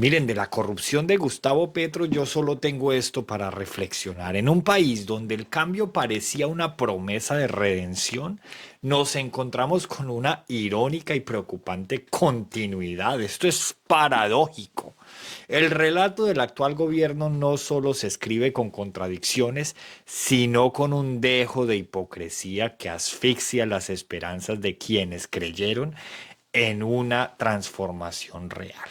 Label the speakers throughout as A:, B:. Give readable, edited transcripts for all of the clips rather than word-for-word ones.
A: Miren, de la corrupción de Gustavo Petro, yo solo tengo esto para reflexionar. En un país donde el cambio parecía una promesa de redención, nos encontramos con una irónica y preocupante continuidad. Esto es paradójico. El relato del actual gobierno no solo se escribe con contradicciones, sino con un dejo de hipocresía que asfixia las esperanzas de quienes creyeron en una transformación real.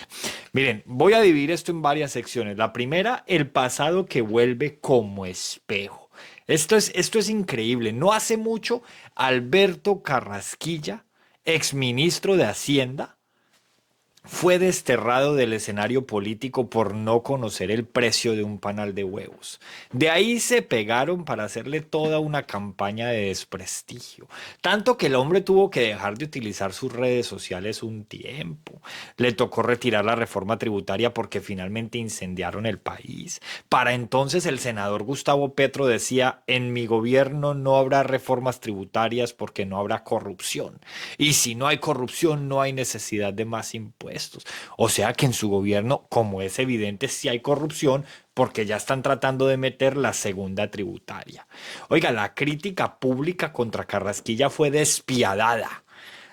A: Miren, voy a dividir esto en varias secciones. La primera, el pasado que vuelve como espejo. Esto es increíble. No hace mucho, Alberto Carrasquilla, exministro de Hacienda, fue desterrado del escenario político por no conocer el precio de un panal de huevos. De ahí se pegaron para hacerle toda una campaña de desprestigio. Tanto que el hombre tuvo que dejar de utilizar sus redes sociales un tiempo. Le tocó retirar la reforma tributaria porque finalmente incendiaron el país. Para entonces el senador Gustavo Petro decía, en mi gobierno no habrá reformas tributarias porque no habrá corrupción. Y si no hay corrupción, no hay necesidad de más impuestos. O sea que en su gobierno, como es evidente, sí hay corrupción porque ya están tratando de meter la segunda tributaria. Oiga, la crítica pública contra Carrasquilla fue despiadada.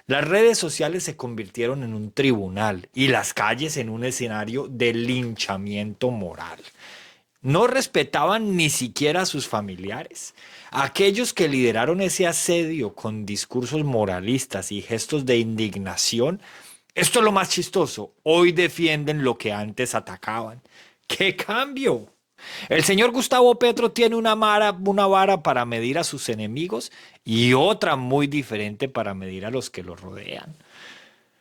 A: Las redes sociales se convirtieron en un tribunal y las calles en un escenario de linchamiento moral. No respetaban ni siquiera a sus familiares. Aquellos que lideraron ese asedio con discursos moralistas y gestos de indignación, esto es lo más chistoso, hoy defienden lo que antes atacaban. ¡Qué cambio! El señor Gustavo Petro tiene una vara para medir a sus enemigos y otra muy diferente para medir a los que lo rodean.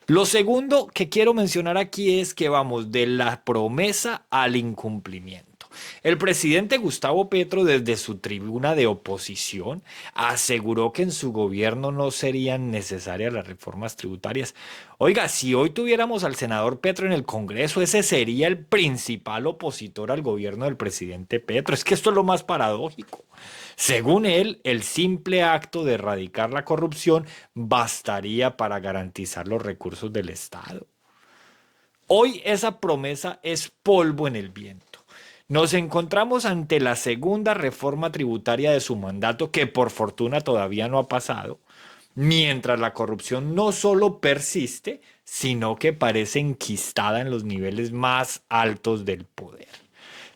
A: Lo segundo que quiero mencionar aquí es que vamos de la promesa al incumplimiento. El presidente Gustavo Petro, desde su tribuna de oposición, aseguró que en su gobierno no serían necesarias las reformas tributarias. Oiga, si hoy tuviéramos al senador Petro en el Congreso, ese sería el principal opositor al gobierno del presidente Petro. Es que esto es lo más paradójico. Según él, el simple acto de erradicar la corrupción bastaría para garantizar los recursos del Estado. Hoy esa promesa es polvo en el viento. Nos encontramos ante la segunda reforma tributaria de su mandato, que por fortuna todavía no ha pasado, mientras la corrupción no solo persiste, sino que parece enquistada en los niveles más altos del poder.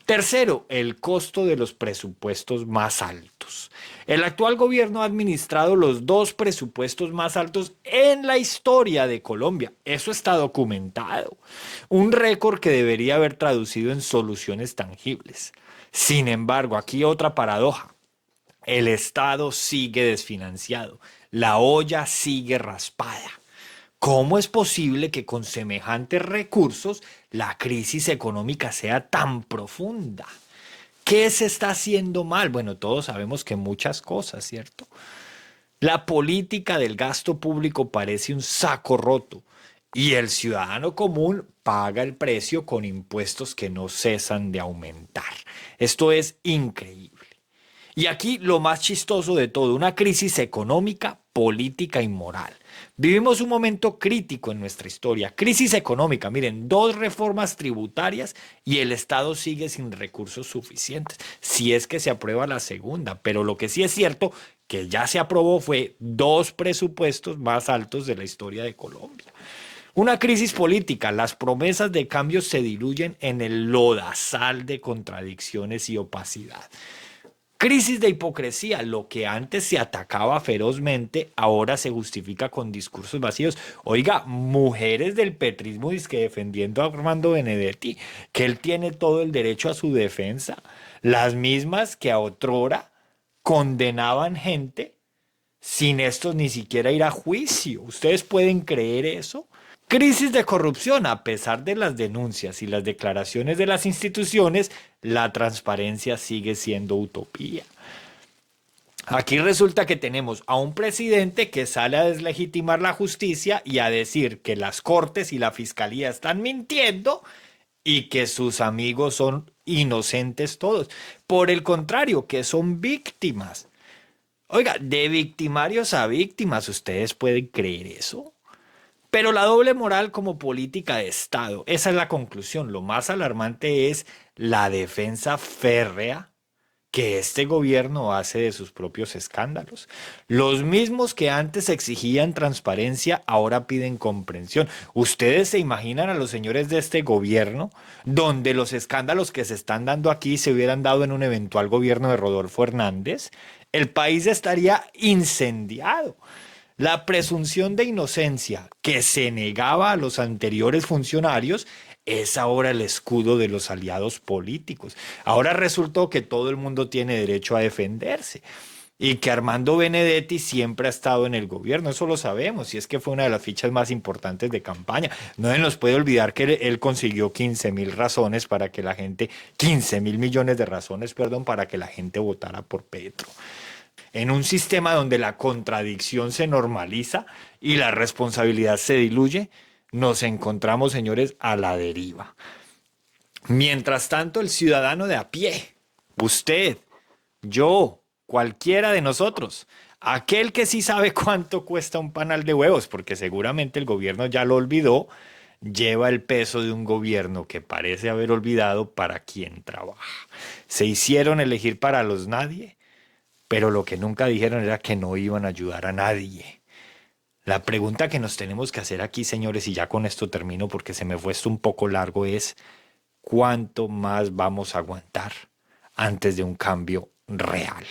A: Tercero, el costo de los presupuestos más altos. El actual gobierno ha administrado los dos presupuestos más altos en la historia de Colombia. Eso está documentado. Un récord que debería haber traducido en soluciones tangibles. Sin embargo, aquí otra paradoja. El Estado sigue desfinanciado. La olla sigue raspada. ¿Cómo es posible que con semejantes recursos la crisis económica sea tan profunda? ¿Qué se está haciendo mal? Bueno, todos sabemos que muchas cosas, ¿cierto? La política del gasto público parece un saco roto y el ciudadano común paga el precio con impuestos que no cesan de aumentar. Esto es increíble. Y aquí lo más chistoso de todo, una crisis económica, política y moral. Vivimos un momento crítico en nuestra historia. Crisis económica, miren, dos reformas tributarias y el Estado sigue sin recursos suficientes, si es que se aprueba la segunda. Pero lo que sí es cierto, que ya se aprobó fue dos presupuestos más altos de la historia de Colombia. Una crisis política, las promesas de cambio se diluyen en el lodazal de contradicciones y opacidad. Crisis de hipocresía, lo que antes se atacaba ferozmente, ahora se justifica con discursos vacíos. Oiga, mujeres del petrismo que defendiendo a Armando Benedetti, que él tiene todo el derecho a su defensa, las mismas que a otrora condenaban gente sin estos ni siquiera ir a juicio. ¿Ustedes pueden creer eso? Crisis de corrupción. A pesar de las denuncias y las declaraciones de las instituciones, la transparencia sigue siendo utopía. Aquí resulta que tenemos a un presidente que sale a deslegitimar la justicia y a decir que las cortes y la fiscalía están mintiendo y que sus amigos son inocentes todos. Por el contrario, que son víctimas. Oiga, de victimarios a víctimas, ¿ustedes pueden creer eso? Pero la doble moral como política de Estado, esa es la conclusión. Lo más alarmante es la defensa férrea que este gobierno hace de sus propios escándalos. Los mismos que antes exigían transparencia ahora piden comprensión. ¿Ustedes se imaginan a los señores de este gobierno donde los escándalos que se están dando aquí se hubieran dado en un eventual gobierno de Rodolfo Hernández? El país estaría incendiado. La presunción de inocencia que se negaba a los anteriores funcionarios es ahora el escudo de los aliados políticos. Ahora resultó que todo el mundo tiene derecho a defenderse y que Armando Benedetti siempre ha estado en el gobierno, eso lo sabemos, y es que fue una de las fichas más importantes de campaña. No se nos puede olvidar que él consiguió 15.000 razones para que la gente, 15.000 millones de razones, perdón, para que la gente votara por Petro. En un sistema donde la contradicción se normaliza y la responsabilidad se diluye, nos encontramos, señores, a la deriva. Mientras tanto, el ciudadano de a pie, usted, yo, cualquiera de nosotros, aquel que sí sabe cuánto cuesta un panal de huevos, porque seguramente el gobierno ya lo olvidó, lleva el peso de un gobierno que parece haber olvidado para quién trabaja. Se hicieron elegir para los nadie, pero lo que nunca dijeron era que no iban a ayudar a nadie. La pregunta que nos tenemos que hacer aquí, señores, y ya con esto termino porque se me fue esto un poco largo, es ¿cuánto más vamos a aguantar antes de un cambio real?